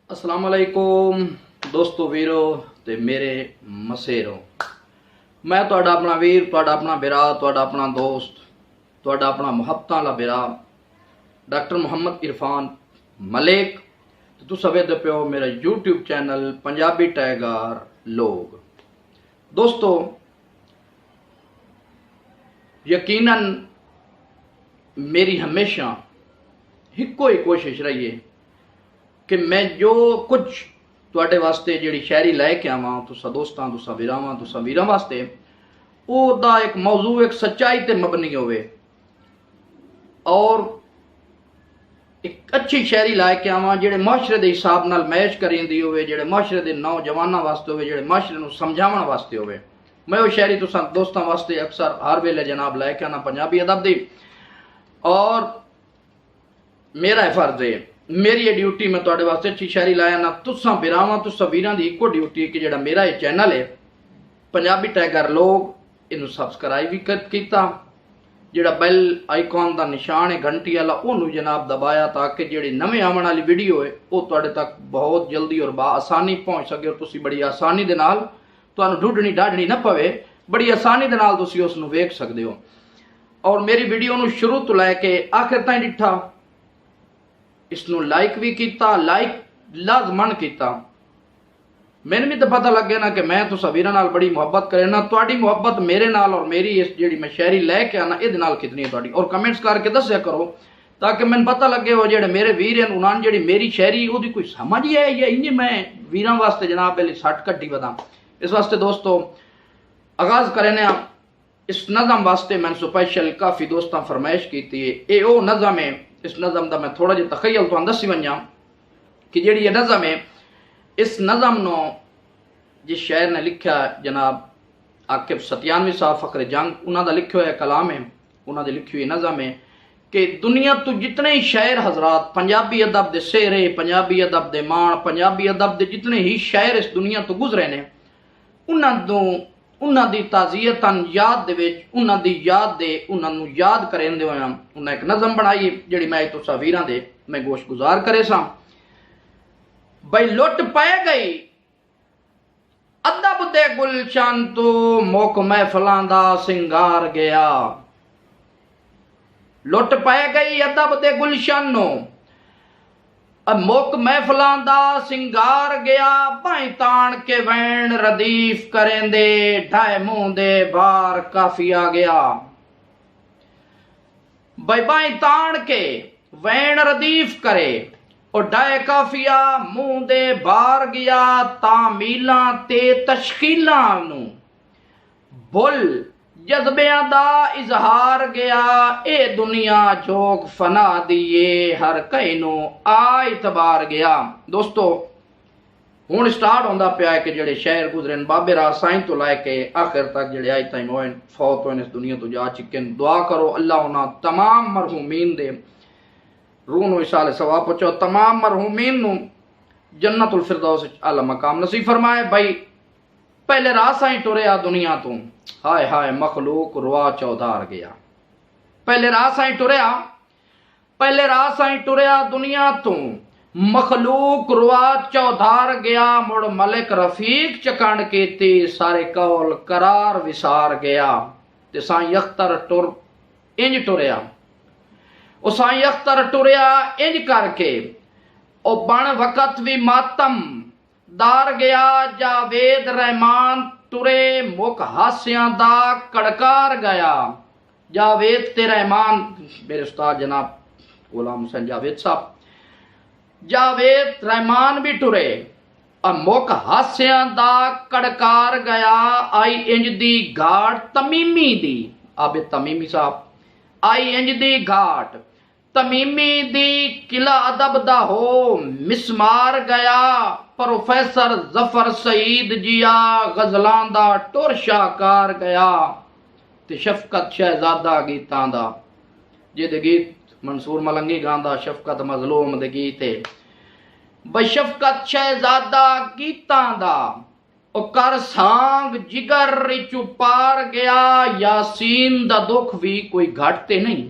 अस्सलाम वालेकुम दोस्तों वीरो ते मेरे मसेरो। मैं तुहाडा अपना वीर, तुहाडा अपना बिरा, तुहाडा अपना दोस्त, तुहाडा अपना मुहब्बतां वाला बिरा डॉक्टर मुहम्मद इरफान मलिक। तुसीं वेखदे पियो मेरा यूट्यूब चैनल पंजाबी टाइगर लोग। दोस्तों यकीनन मेरी हमेशा इक्को ही कोशिश रही है कि मैं जो कुछ तुहाडे वास्ते जिहड़ी शायरी लैके आवां, तुसां दोस्तां, तुसां वीरावां, तुसां वीरां वास्ते ओहदा एक मौजू एक सच्चाई ते मबनी होवे और एक अच्छी शायरी लैके आवां जिहड़े माशरे दे हिसाब नाल मैच करींदी होवे, जिहड़े माशरे दे नौजवानां वास्ते होवे, जिहड़े माशरे नूं समझावण वास्ते होवे। मैं वो शायरी तुसां दोस्तां वास्ते अक्सर हर वेले जनाब लैके आना पंजाबी अदब दी, और मेरा फर्ज है, मेरी ये ड्यूटी मैं तुहाडे वास्ते अच्छी शायरी लाया ना। तुसां बिरावां तुसां वीरां दी इक्को ड्यूटी है कि जिहड़ा मेरा ये चैनल है पंजाबी टाइगर लोग, इनू सबसक्राइब भी कीता, जिहड़ा बैल आइकॉन दा निशान है घंटी वाला ओनू जनाब दबाया, ताकि जिहड़ी नवें आवन वाली वीडियो है वो तुहाडे तक बहुत जल्दी और आसानी पहुंच सके, और तुसीं बड़ी आसानी दे नाल तुहानू ढूंढनी ढाढ़नी ना पवे, बड़ी आसानी दे नाल तुसीं उस नूं वेख सकदे हो। और मेरी वीडियो नूं शुरू तो लैके आखिर ताईं डिठा, इसनों लाइक भी किया, लाइक लाजमन किया। मैंने भी तो पता लग गया ना कि मैं तुसां वीरां नाल बड़ी मुहब्बत करे ना, तुहाडी मुहब्बत मेरे नाल और मेरी इस जिहड़ी मैं शायरी लैके आना इहदे नाल कितनी है तुहाडी, और कमेंट्स करके दस्सिया करो ताकि मैनूं पता लगे वो जिहड़े मेरे वीर हैं उन्हां जिहड़ी मेरी शायरी ओहदी कोई समझ ही है या इंज मैं वीरां वास्ते जनाब पहले सट कट्टी वधां। इस वास्ते दोस्तों आगाज़ करने इस नज़म वास्ते मैंने स्पेशल काफ़ी दोस्तां फरमाइश की थी। ये वो नज़म है, इस नज़म का मैं थोड़ा जिहा तखयल तुहानूं दस्सी वञा कि जिहड़ी ये नज़म है, इस नज़म नो जिस शायर ने लिखा जनाब आकिब सत्यानवी साहब फखरे जंग, उन्होंने लिखा हुआ कलाम है, उन्होंने लिखी हुई नज़म है कि दुनिया तो जितने ही शायर हजरात पंजाबी अदब दे सेहरे, पंजाबी अदब दे मान, पंजाबी अदब दे जितने ही शायर इस दुनिया तो गुजरे ने, उन्हां दी ताज़ियतन याद दे विच उन्हां दी याद दे उन्हां नूं याद करेंदे होया उन्हां एक नज़म बनाई जिहड़ी मैं तुसां वीरां दे मैं गोश गुजार करे सां। बई लुट पै गई अदब दे गुलशन तो मुक महफिलां दा सिंगार गया। लुट पै गई अदब दे गुलशन नो मुक महफिलां दा सिंगार गया। बाई तान के वैन रदीफ करेंदे ढाए मुंह दे बार काफिया गया। बाई तान के वैन रदीफ करे और ढाए काफिया मुंह दे बार गया। तामीलां ते तशकीलां नू बुल जज्बियां दा इजहार गया। ए दुनिया जोग फना दिए हर कई नू आ इतबार गया। दोस्तों हुण स्टार्ट होंदा पिया है कि जिहड़े शायर गुजरे बाबे राज साईं तो लैके आखिर तक जिहड़े अज ताईं होए फौत होए इस दुनिया तो जा चुके हैं। दुआ करो अल्लाह उन्हां तमाम मरहूमीन दे रूह नूं इसाले सवाब पहुंचाओ, तमाम मरहूमीन नूं जन्नतुल फिरदौस आला मकाम नसीब फरमाए। भाई पहले राह साईं टुरिया दुनिया तो, हाय हाय मखलूक रुआ चौधार गया। पहले राह साईं टुरिया, पहले राह साईं टुरिया दुनिया तो मखलूक रुआ चौधार गया। मुड़ मलिक रफीक चकंड कीती सारे कौल करार विसार गया। ते साईं अख्तर टुर इंज टुरिया, ओ साईं अख्तर टुरिया इंज करके ओ बण वक़्त भी मातम दार गया। जावेद रहमान टुरे मुख हास्यां दा कड़कार गया। जावेद ते रहमान मेरे उस्ताद जनाब गुलाम हुसैन जावेद साहब, जावेद रहमान भी टुरे और मुख हास्यां दा कड़कार गया। आई इंज दी घाट तमीमी दी, आबिद तमीमी साहब, आई इंज दी घाट तमीमी दी किला अदब दा हो मिसमार गया। प्रोफेसर जफर सईद जिया गजलां दा टुर शाहकार गया। ते शफकत शहजादा गीतां दा, जिहदे गीत मंसूर मलंगी गांदा शफकत मजलूम दे गीत है। बई शफकत शहजादा गीतां दा ओ कर सांग जिगर रिचू पार गया। यासीन दा दुख भी कोई घट ते नहीं,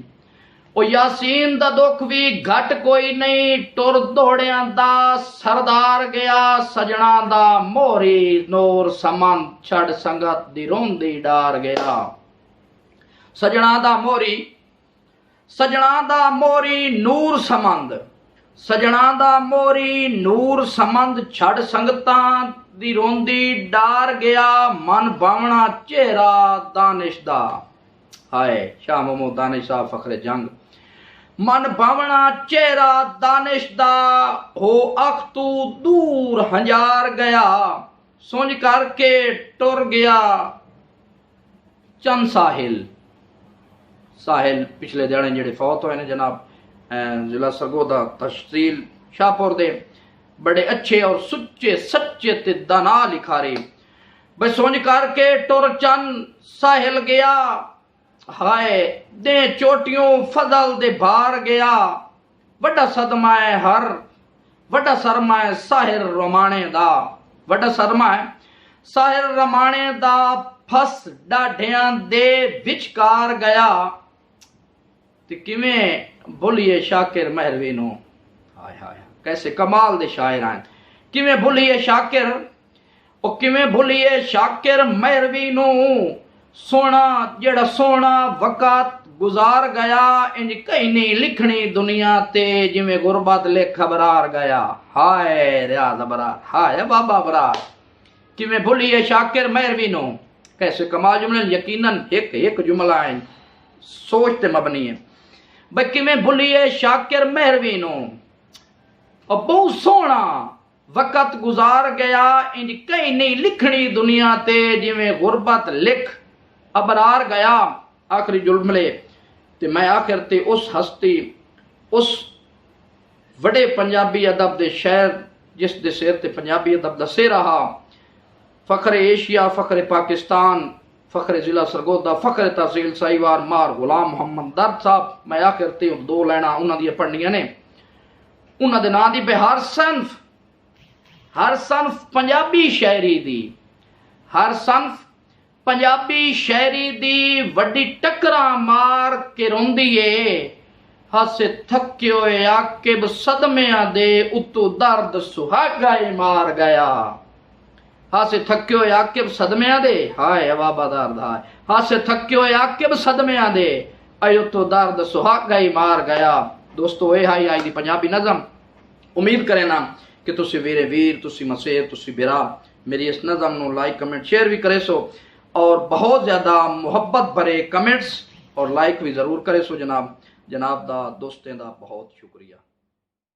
ओ यासीन दा दुख भी घट कोई नहीं, टुर दौड़ियां दा सरदार गया, सजना दा मोरी नूर समन, छड़ संगत दी रोंदी डार गया। सजना दा मोरी, सजना दा मोरी नूर समंद, सजना दा मोरी नूर समंद, छड़ संगतां दी रोंदी डार गया। मन बावना चेहरा दानिश दा, हाय शाह मोहम्मद दानिश साहब फखरे जंग। मन बावना चेहरा दानिश दा, हो अख तू दूर हंजार गया। सुंज करके टुर गया चंद साहिल, साहिल पिछले दिहाड़े जेड़े फौत होए ने जनाब जिला सरगोदा तहसील शाहपुर दे, बड़े अच्छे और सुच्चे सच्चे ते दाना लिखारे। बस सुंज करके टुर चंद साहिल गया, हाय दे चोटियों फजल दे भार गया। वड्डा सदमा है हर, वड्डा शर्मा है साहिर रमाणे दा, वड्डा शर्मा है साहिर रमाणे दा, फस डाढियां दे विचकार गया। ते किवें भुलिए शाकिर महरवी नू, हाय हाय कैसे कमाल दे शायर हैं। किवें भुलिए शाकिर, ओ किवें भुलिए शाकिर महरवी नू, सोना जेड़ा सोना वक़्त गुजार गया। इंज कहीं नहीं लिखनी दुनिया ते, जिवें गुरबत लिख बरार गया। हाय रियाज बरार, हाय बाबा बरार। किवें भुलिए शाकिर महरवी नू, कैसे कमाल जुमले, यकीनन एक एक जुमला है, सोच ते मबनी है। भाई किवें भुलिए शाकिर महरवी नू, और बहुत सोना वक़्त गुजार गया। इंज कहीं नहीं लिखनी दुनिया ते, जिवें गुरबत लिख अबरार गया। आखिरी जुमले ते मैं आखिर ते उस हस्ती, उस वड़े पंजाबी अदब दे शहर जिस दे सिर ते पंजाबी अदब दा सेहरा हा, फखरे एशिया, फखरे पाकिस्तान, फखरे जिला सरगोदा, फखरे तहसील साहिवाल मार गुलाम मोहम्मद दर्द साहब। मैं आखिर ते दो लाइना उन्हां दी पढ़नियां ने, उन्हां दे नां दी पे हर सनफ पंजाबी शायरी दी, हर सनफ पंजाबी शायरी दी वड्डी टकरा मार के रोंदी है। हासे थके होए आकिब सदमियां दे, उतों दर्द सुहागा मार गया। हासे थके होए आकिब सदमियां दे, हाय बाबा दर्द हाय। हासे थके होए आकिब सदमियां दे, अयो तो दर्द सुहागा मार गया। दोस्तों ये हाई आई दी पंजाबी नज़म। उम्मीद करें ना कि तुसी वीरे वीर, तुसी मसेर, तुसी बिरा मेरी इस नज़म नू लाइक कमेंट शेयर भी करे सो, और बहुत ज़्यादा मुहब्बत भरे कमेंट्स और लाइक भी ज़रूर करे सो जनाब। जनाब दा दोस्तें दा बहुत शुक्रिया।